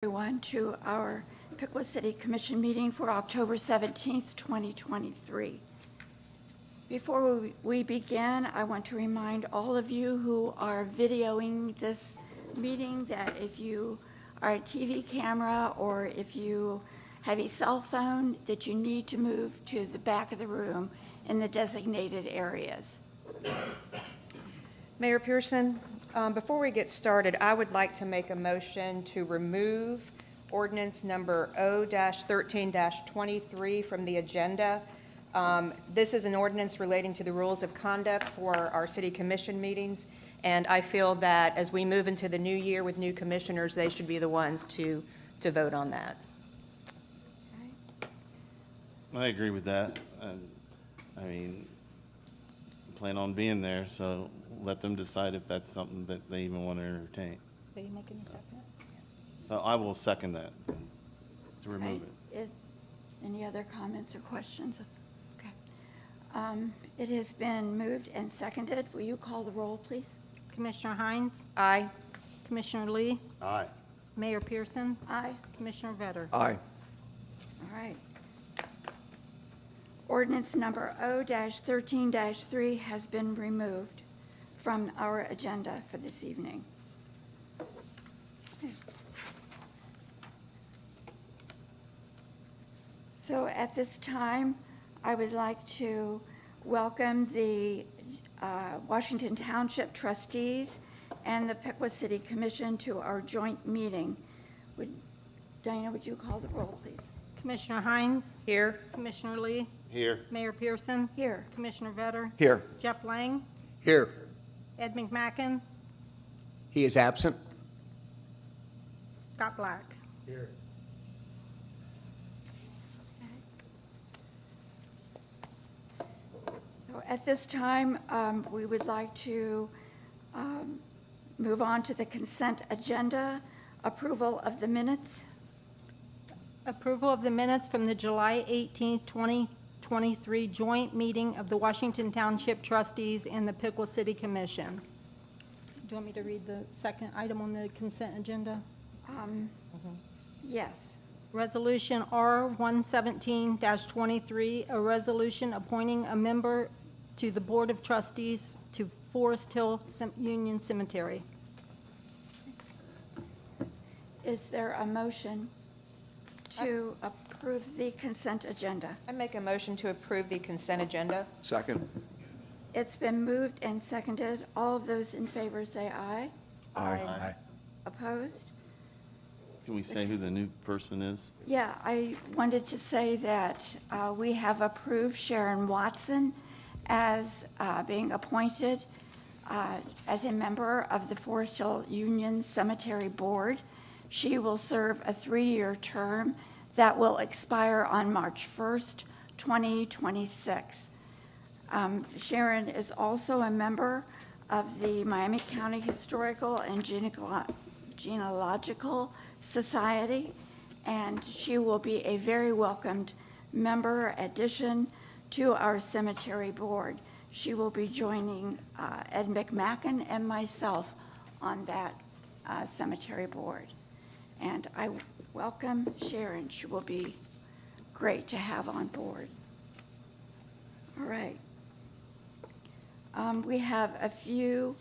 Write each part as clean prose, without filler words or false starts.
Everyone to our Piqua City Commission meeting for October 17th, 2023. Before we begin, I want to remind all of you who are videoing this meeting that if you are a TV camera or if you have a cell phone, that you need to move to the back of the room in the designated areas. Mayor Pearson, before we get started, I would like to make a motion to remove ordinance number O-13-23 from the agenda. This is an ordinance relating to the rules of conduct for our city commission meetings, and I feel that as we move into the new year with new commissioners, they should be the ones to vote on that. I agree with that. I mean, I plan on being there, so let them decide if that's something that they even want to entertain. So you making a second? So I will second that, to remove it. Any other comments or questions? Okay. It has been moved and seconded. Will you call the roll, please? Commissioner Hines? Aye. Commissioner Lee? Aye. Mayor Pearson? Aye. Commissioner Vetter? Aye. All right. Ordinance number O-13-3 has been removed from our agenda for this evening. Okay. So at this time, I would like to welcome the Washington Township trustees and the Piqua City Commission to our joint meeting. Diana, would you call the roll, please? Commissioner Hines? Here. Commissioner Lee? Here. Mayor Pearson? Here. Commissioner Vetter? Here. Jeff Lang? Here. Ed McMacken? He is absent. Scott Black? Here. So at this time, we would like to move on to the consent agenda, approval of the minutes. Approval of the minutes from the July 18th, 2023 joint meeting of the Washington Township trustees and the Piqua City Commission. Do you want me to read the second item on the consent agenda? Yes. Resolution R-117-23, a resolution appointing a member to the Board of Trustees to Forest Hill Union Cemetery. Is there a motion to approve the consent agenda? I make a motion to approve the consent agenda. Second. It's been moved and seconded. All of those in favor say aye. Aye. Opposed? Can we say who the new person is? Yeah, I wanted to say that we have approved Sharon Watson as being appointed as a member of the Forest Hill Union Cemetery Board. She will serve a 3-year term that will expire on March 1st, 2026. Sharon is also a member of the Miami County Historical and Genealogical Society, and she will be a very welcomed member addition to our cemetery board. She will be joining Ed McMacken and myself on that cemetery board. And I welcome Sharon. She will be great to have on board. All right. We have a few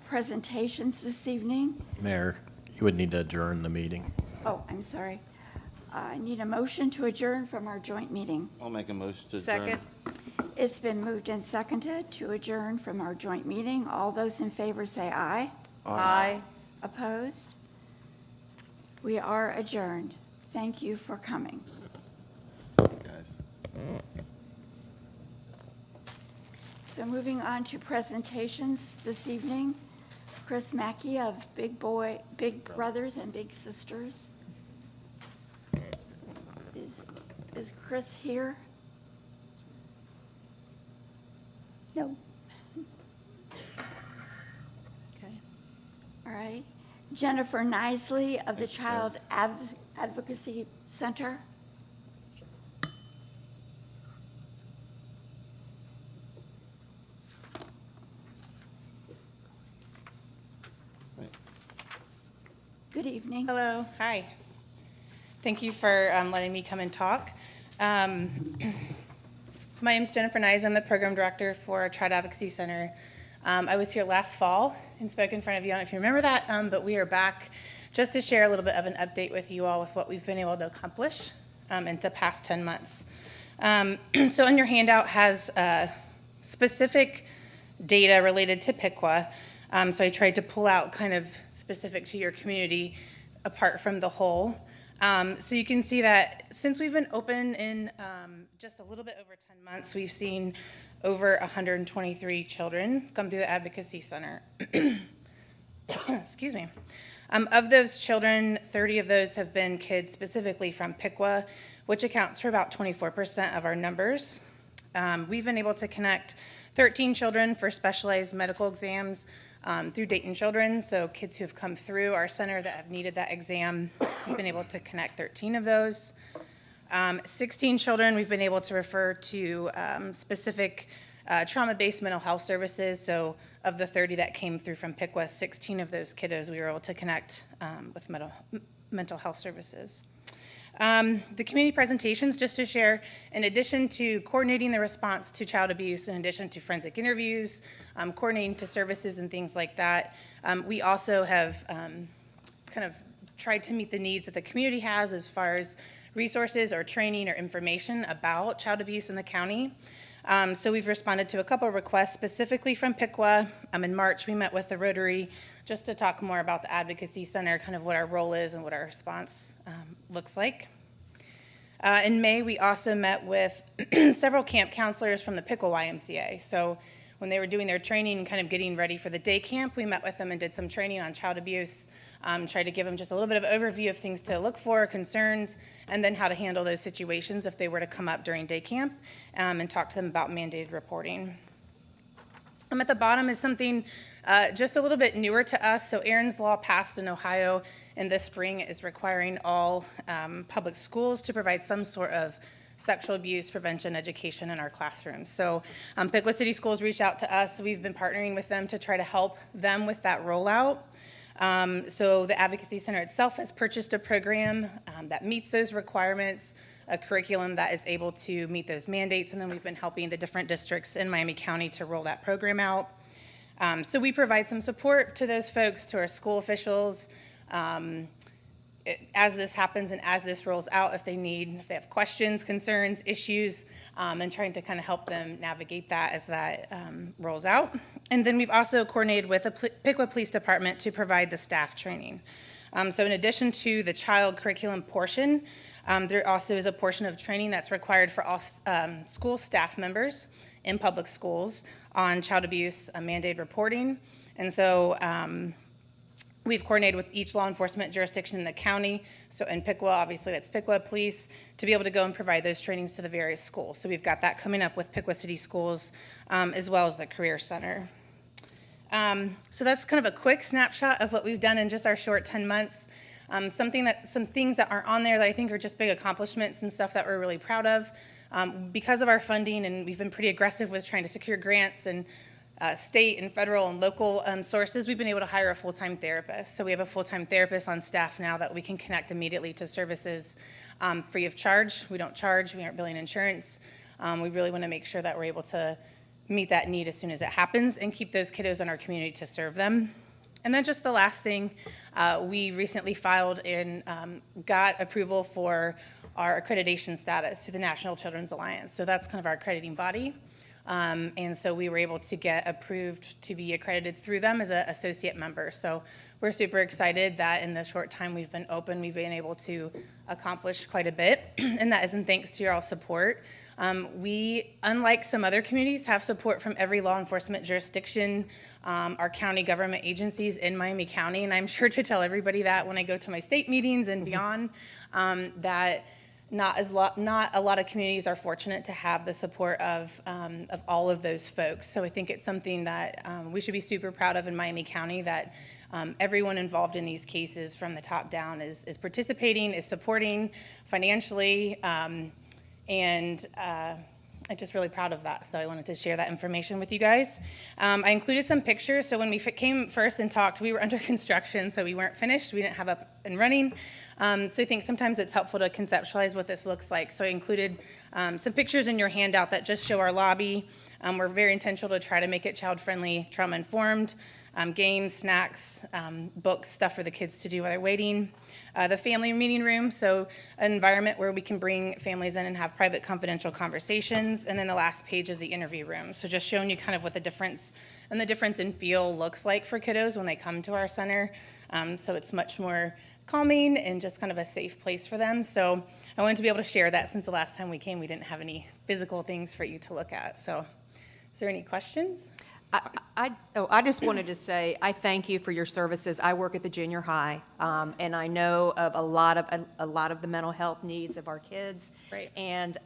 presentations this evening. Mayor, you would need to adjourn the meeting. Oh, I'm sorry. I need a motion to adjourn from our joint meeting. I'll make a motion to adjourn. Second. It's been moved and seconded to adjourn from our joint meeting. All those in favor say aye. Aye. Opposed? We are adjourned. Thank you for coming. Guys. So moving on to presentations this evening, Chris Mackey of Big Brothers and Big Sisters. Is Chris here? No. Okay. All right. Jennifer Nisley of the Child Advocacy Center. Thanks. Good Good evening. Hello, hi. Thank you for letting me come and talk. So my name is Jennifer Nyes. I'm the program director for Child Advocacy Center. I was here last fall and spoke in front of you. I don't know if you remember that, but we are back just to share a little bit of an update with you all with what we've been able to accomplish in the past 10 months. So in your handout has specific data related to Piqua. So I tried to pull out kind of specific to your community apart from the whole. So you can see that since we've been open in just a little bit over 10 months, we've seen over 123 children come through the Advocacy Center. Excuse me. Of those children, 30 of those have been kids specifically from Piqua, which accounts for about 24% of our numbers. We've been able to connect 13 children for specialized medical exams through Dayton Children's, so kids who have come through our center that have needed that exam, we've been able to connect 13 of those. 16 children we've been able to refer to specific trauma-based mental health services, so of the 30 that came through from Piqua, 16 of those kiddos we were able to connect with mental health services. The community presentations, just to share, in addition to coordinating the response to child abuse, in addition to forensic interviews, coordinating to services and things like that, we also have kind of tried to meet the needs that the community has as far as resources or training or information about child abuse in the county. So we've responded to a couple of requests specifically from Piqua. In March, we met with the Rotary just to talk more about the Advocacy Center, kind of what our role is and what our response looks like. In May, we also met with several camp counselors from the Piqua YMCA. So when they were doing their training and kind of getting ready for the day camp, we met with them and did some training on child abuse, tried to give them just a little bit of overview of things to look for, concerns, and then how to handle those situations if they were to come up during day camp, and talk to them about mandated reporting. At the bottom is something just a little bit newer to us. So Aaron's Law passed in Ohio in this spring is requiring all public schools to provide some sort of sexual abuse prevention education in our classrooms. So Piqua City Schools reached out to us. We've been partnering with them to try to help them with that rollout. So the Advocacy Center itself has purchased a program that meets those requirements, a curriculum that is able to meet those mandates, and then we've been helping the different districts in Miami County to roll that program out. So we provide some support to those folks, to our school officials, as this happens and as this rolls out, if they have questions, concerns, issues, and trying to kind of help them navigate that as that rolls out. And then we've also coordinated with the Piqua Police Department to provide the staff training. So in addition to the child curriculum portion, there also is a portion of training that's required for all school staff members in public schools on child abuse mandated reporting. And so we've coordinated with each law enforcement jurisdiction in the county. So in Piqua, obviously that's Piqua Police, to be able to go and provide those trainings to the various schools. So we've got that coming up with Piqua City Schools, as well as the Career Center. So that's kind of a quick snapshot of what we've done in just our short 10 months. Some things that aren't on there that I think are just big accomplishments and stuff that we're really proud of. Because of our funding, and we've been pretty aggressive with trying to secure grants and state and federal and local sources, we've been able to hire a full-time therapist. So we have a full-time therapist on staff now that we can connect immediately to services free of charge. We don't charge, we aren't billing insurance. We really want to make sure that we're able to meet that need as soon as it happens and keep those kiddos in our community to serve them. And then just the last thing, we recently filed and got approval for our accreditation status through the National Children's Alliance. So that's kind of our accrediting body. And so we were able to get approved to be accredited through them as an associate member. So we're super excited that in the short time we've been open, we've been able to accomplish quite a bit. And that is in thanks to your all support. We, unlike some other communities, have support from every law enforcement jurisdiction, our county government agencies in Miami County. And I'm sure to tell everybody that when I go to my state meetings and beyond, that not a lot of communities are fortunate to have the support of all of those folks. So I think it's something that we should be super proud of in Miami County, that everyone involved in these cases from the top down is participating, is supporting financially, and I'm just really proud of that, so I wanted to share that information with you guys. I included some pictures, so when we came first and talked, we were under construction, so we weren't finished, we didn't have up and running. So I think sometimes it's helpful to conceptualize what this looks like. So I included some pictures in your handout that just show our lobby. We're very intentional to try to make it child-friendly, trauma-informed, games, snacks, books, stuff for the kids to do while they're waiting. The family meeting room, so an environment where we can bring families in and have private confidential conversations. And then the last page is the interview room. So just showing you kind of what the difference in feel looks like for kiddos when they come to our center. So it's much more calming and just kind of a safe place for them. So I wanted to be able to share that since the last time we came, we didn't have any physical things for you to look at. So is there any questions? I just wanted to say, I thank you for your services. I work at the junior high, and I know of a lot of the mental health needs of our kids. Right. And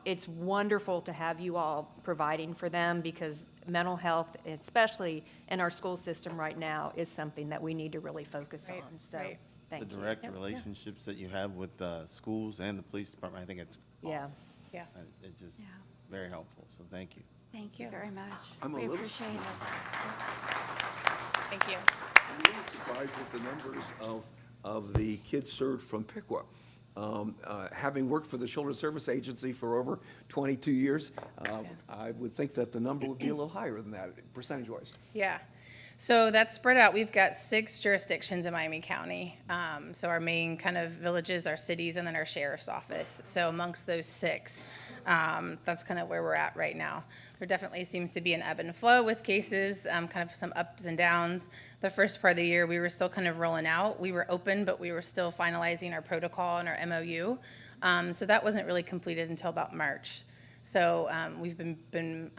it's wonderful to have you all providing for them, because mental health, especially in our school system right now, is something that we need to really focus Right, on. So, right. thank The you. direct relationships that you have with schools and the police department, I think it's Yeah. awesome. Yeah. It's just Yeah. very helpful, so thank you. Thank you very much. I'm a We little- appreciate it. Thank you. I'm a little surprised with the numbers of the kids served from Piqua. Having worked for the Children's Service Agency for over 22 years, I would think that the number would be a little higher than that, percentage-wise. Yeah. So that's spread out. We've got 6 jurisdictions in Miami County. So our main kind of villages, our cities, and then our sheriff's office. So amongst those 6, that's kind of where we're at right now. There definitely seems to be an ebb and flow with cases, kind of some ups and downs. The first part of the year, we were still kind of rolling out. We were open, but we were still finalizing our protocol and our MOU. So that wasn't really completed until about March. So we've been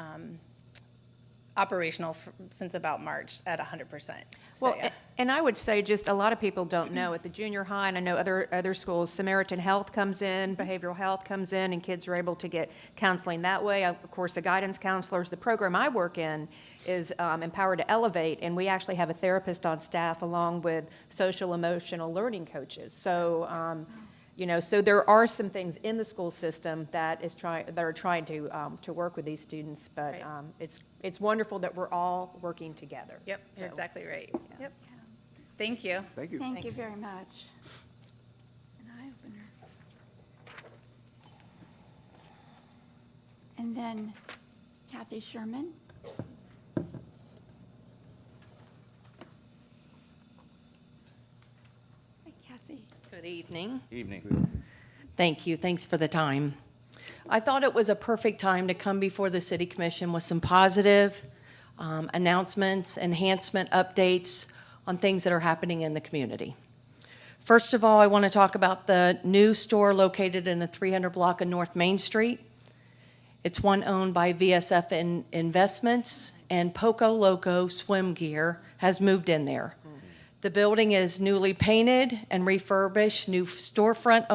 operational since about March at 100%. So, Well, yeah. and I would say, just a lot of people don't know, at the junior high, and I know other schools, Samaritan Health comes in, behavioral health comes in, and kids are able to get counseling that way. Of course, the guidance counselors, the program I work in is Empowered to Elevate, and we actually have a therapist on staff along with social emotional learning coaches. So, so there are some things in the school system that are trying to work with these students, but Right. it's wonderful that we're all working together. Yep, So, you're exactly right. Yep. Thank you. Thank you. Thank you Thanks. very much. An eye-opener. And then Kathy Sherman. Hi, Kathy. Good evening. Evening. Thank you. Thanks for the time. I thought it was a perfect time to come before the City Commission with some positive announcements, enhancement updates on things that are happening in the community. First of all, I want to talk about the new store located in the 300 block of North Main Street. It's one owned by VSF Investments, and Poco Loco Swim Gear has moved in there. The building is newly painted and refurbished, new storefront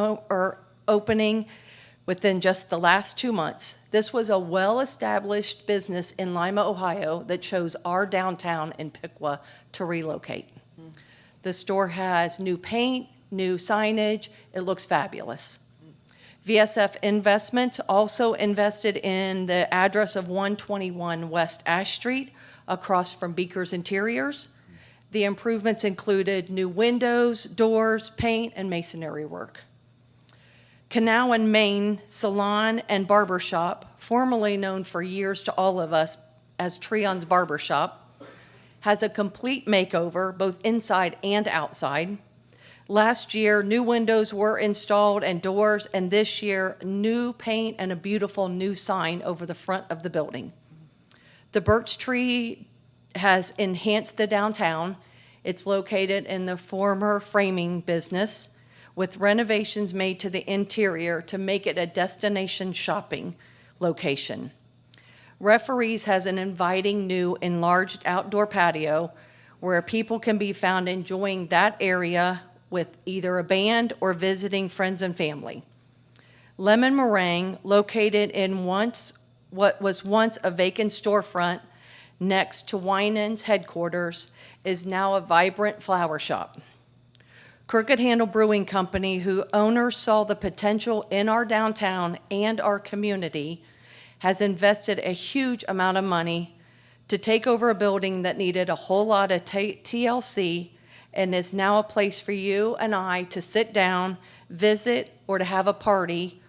opening within just the last 2 months. This was a well-established business in Lima, Ohio that chose our downtown in Piqua to relocate. The store has new paint, new signage. It looks fabulous. VSF Investments also invested in the address of 121 West Ash Street across from Beaker's Interiors. The improvements included new windows, doors, paint, and masonry work. Canal and Main Salon and Barber Shop, formerly known for years to all of us as Treon's Barber Shop, has a complete makeover, both inside and outside. Last year, new windows were installed and doors, and this year, new paint and a beautiful new sign over the front of the building. The Birch Tree has enhanced the downtown. It's located in the former framing business, with renovations made to the interior to make it a destination shopping location. Referees has an inviting new enlarged outdoor patio where people can be found enjoying that area with either a band or visiting friends and family. Lemon Meringue, located in what was once a vacant storefront next to Winans headquarters, is now a vibrant flower shop. Crooked Handle Brewing Company, who owners saw the potential in our downtown and our community, has invested a huge amount of money to take over a building that needed a whole lot of TLC and is now a place for you and I to sit down, visit, or to have a party,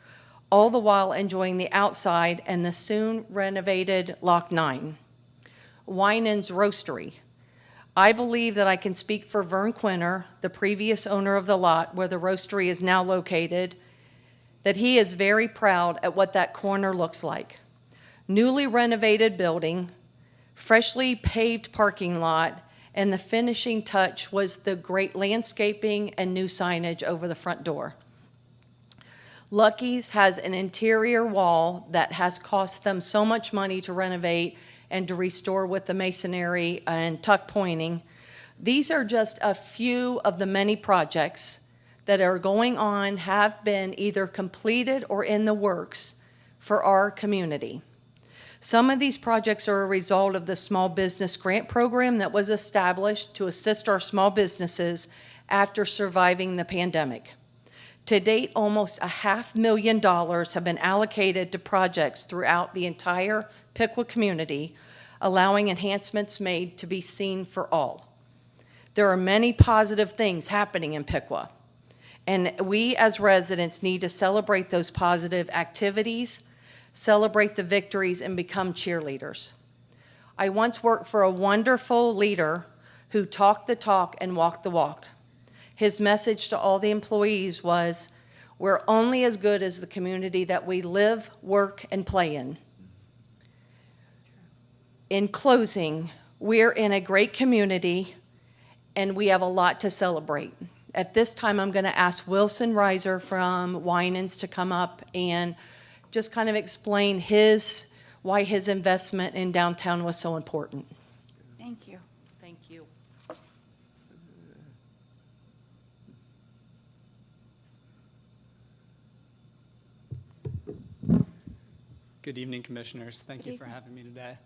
all the while enjoying the outside and the soon renovated Lock 9. Winans Roastery. I believe that I can speak for Vern Quinter, the previous owner of the lot where the roastery is now located, that he is very proud at what that corner looks like. Newly renovated building, freshly paved parking lot, and the finishing touch was the great landscaping and new signage over the front door. Lucky's has an interior wall that has cost them so much money to renovate and to restore with the masonry and tuck pointing. These are just a few of the many projects that are going on, have been either completed or in the works for our community. Some of these projects are a result of the small business grant program that was established to assist our small businesses after surviving the pandemic. To date, almost $500,000 have been allocated to projects throughout the entire Piqua community, allowing enhancements made to be seen for all. There are many positive things happening in Piqua, and we as residents need to celebrate those positive activities, celebrate the victories, and become cheerleaders. I once worked for a wonderful leader who talked the talk and walked the walk. His message to all the employees was, we're only as good as the community that we live, work, and play in. In closing, we're in a great community, and we have a lot to celebrate. At this time, I'm going to ask Wilson Reiser from Winans to come up and just kind of explain why his investment in downtown was so important. Thank you. Thank you. Good evening, Commissioners. Thank you for evening. having me today.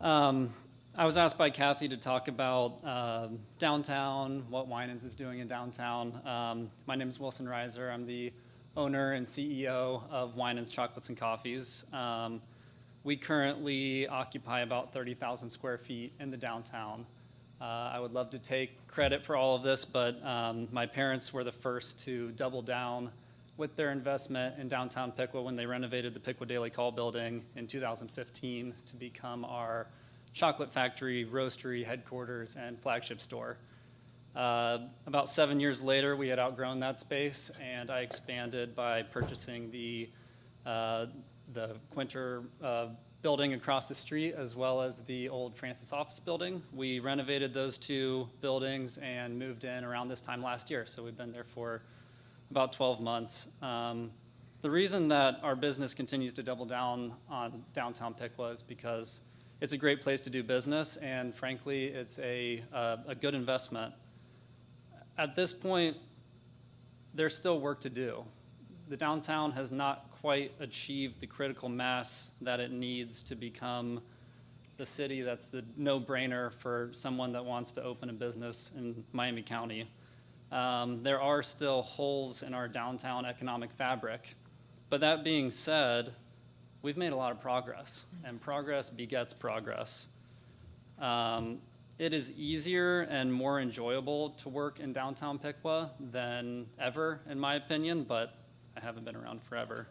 I was asked by Kathy to talk about downtown, what Winans is doing in downtown. My name is Wilson Reiser. I'm the owner and CEO of Winans Chocolates and Coffees. We currently occupy about 30,000 square feet in the downtown. I would love to take credit for all of this, but my parents were the first to double down with their investment in downtown Piqua when they renovated the Piqua Daily Call building in 2015 to become our chocolate factory, roastery, headquarters, and flagship store. About 7 years later, we had outgrown that space, and I expanded by purchasing the Quinter building across the street, as well as the old Francis office building. We renovated those two buildings and moved in around this time last year, so we've been there for about 12 months. The reason that our business continues to double down on downtown Piqua is because it's a great place to do business, and frankly, it's a good investment. At this point, there's still work to do. The downtown has not quite achieved the critical mass that it needs to become the city that's the no-brainer for someone that wants to open a business in Miami County. There are still holes in our downtown economic fabric. But that being said, we've made a lot of progress, and progress begets progress. It is easier and more enjoyable to work in downtown Piqua than ever, in my opinion, but I haven't been around forever.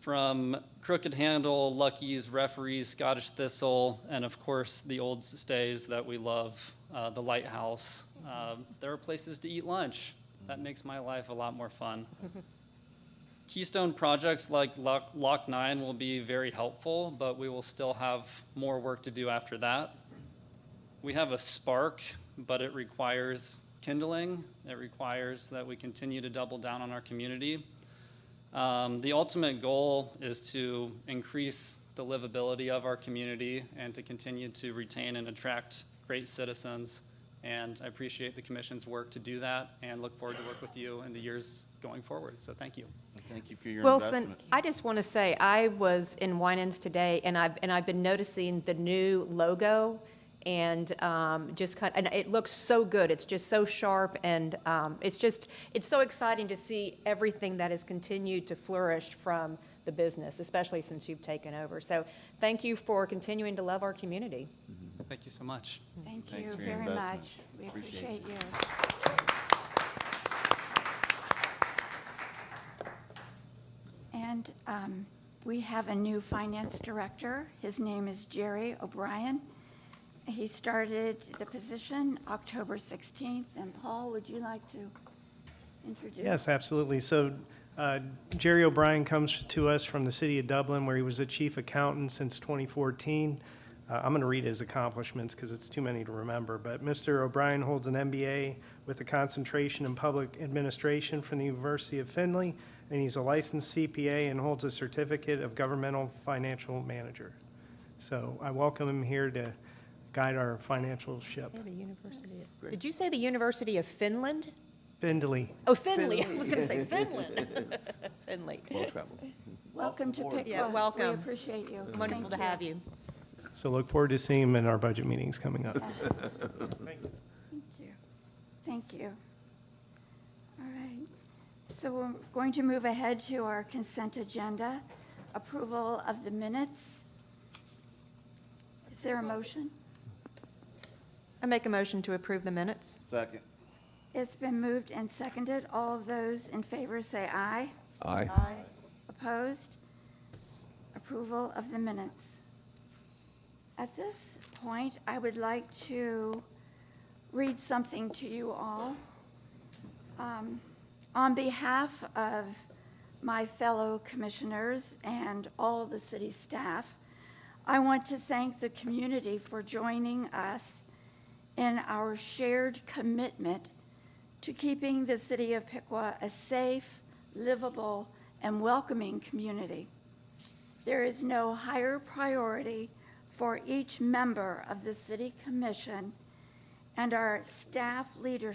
From Crooked Handle, Lucky's, Referees, Scottish Thistle, and of course the old stays that we love, the Lighthouse. There are places to eat lunch. That makes my life a lot more fun. Keystone projects like Lock 9 will be very helpful, but we will still have more work to do after that. We have a spark, but it requires kindling. It requires that we continue to double down on our community. The ultimate goal is to increase the livability of our community and to continue to retain and attract great citizens. And I appreciate the Commission's work to do that and look forward to work with you in the years going forward. So thank you. Thank you for your Wilson, investment. I just want to say, I was in Winans today, and I've been noticing the new logo and and it looks so good. It's just so sharp, and it's so exciting to see everything that has continued to flourish from the business, especially since you've taken over. So thank you for continuing to love our community. Thank you so much. Thank Thanks you for your very investment. much. We Appreciate appreciate you. And we have a new finance director. His name is Jerry O'Brien. He started the position October 16th. And Paul, would you like to introduce? Yes, absolutely. So Jerry O'Brien comes to us from the city of Dublin, where he was a chief accountant since 2014. I'm going to read his accomplishments because it's too many to remember. But Mr. O'Brien holds an MBA with a concentration in public administration from the University of Findlay, and he's a licensed CPA and holds a certificate of governmental financial manager. So I welcome him here to guide our financial ship. Did you say the University of Finland? Findlay. Oh, Finley. I was going to say Finland. Finley. Well traveled. Welcome to Piqua. Yeah, welcome. We appreciate you. Wonderful to Thank have you. So look forward to seeing him in our budget meetings coming up. Thank you. Thank you. All right. So we're going to move ahead to our consent agenda, approval of the minutes. Is there a motion? I make a motion to approve the minutes. Second. It's been moved and seconded. All of those in favor say aye. Aye. Opposed? Approval of the minutes. At this point, I would like to read something to you all. On behalf of my fellow commissioners and all of the city staff, I want to thank the community for joining us in our shared commitment to keeping the city of Piqua a safe, livable, and welcoming community. There is no higher priority for each member of the City Commission and our staff leadership